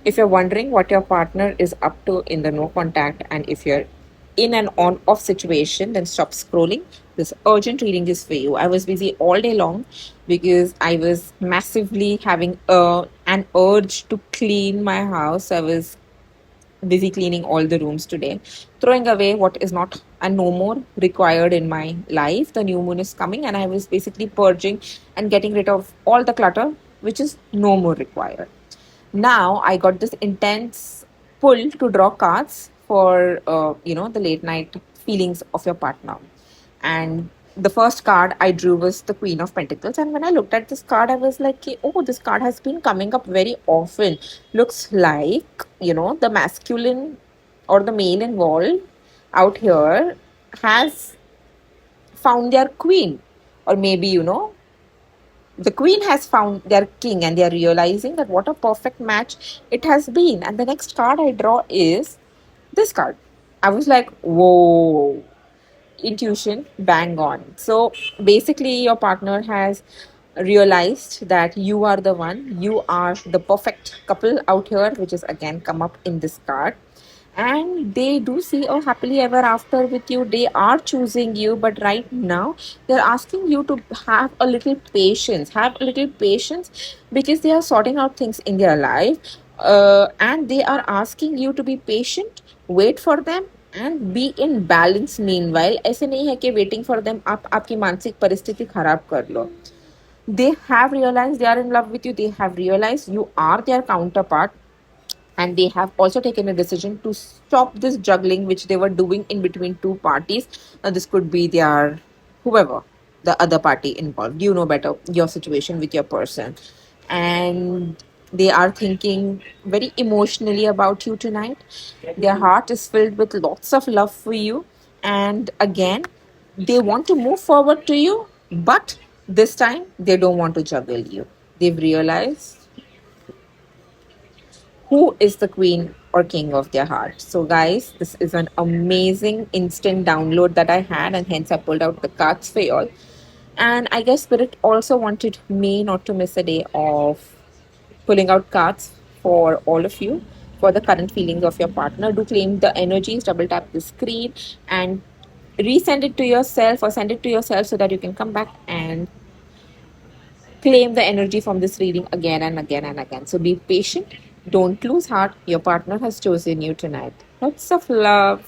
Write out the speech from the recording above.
If you're wondering what your partner is up to in the no contact, and if you're in an on off situation, then stop scrolling. This urgent reading is for you. I was busy all day long because I was massively having an urge to clean my house. I was busy cleaning all the rooms today, throwing away what is not and no more required in my life. The new moon is coming, and I was basically purging and getting rid of all the clutter, which is no more required. Now I got this intense pull to draw cards for the late night feelings of your partner. And the first card I drew was the Queen of Pentacles. And when I looked at this card, I was like, oh, this card has been coming up very often. Looks like, the masculine or the male involved out here has found their queen. Or maybe, the queen has found their king, and they are realizing that what a perfect match it has been. And the next card I draw is this card. I was like, whoa, intuition bang on. So basically, your partner has realized that you are the one, you are the perfect couple out here, which is again come up in this card. And they do see a happily ever after with you. They are choosing you, but right now they're asking you to have a little patience, because they are sorting out things in their life. And they are asking you to be patient, wait for them, and be in balance meanwhile. ऐसे नहीं है कि waiting for them आप आपकी मानसिक परिस्थिति खराब कर लो. They have realized they are in love with you. They have realized you are their counterpart, and they have also taken a decision to stop this juggling which they were doing in between two parties. Now this could be their whoever, the other party involved. You know better your situation with your person. And they are thinking very emotionally about you tonight. Their heart is filled with lots of love for you, and again they want to move forward to you, but this time they don't want to juggle you. They've realized who is the queen or king of their heart. So, guys, this is an amazing instant download that I had, and hence I pulled out the cards for y'all. And I guess Spirit also wanted me not to miss a day of pulling out cards for all of you for the current feelings of your partner. Do claim the energies, double tap the screen, and resend it to yourself, or send it to yourself so that you can come back and claim the energy from this reading again and again and again. So be patient. Don't lose heart. Your partner has chosen you tonight. Lots of love.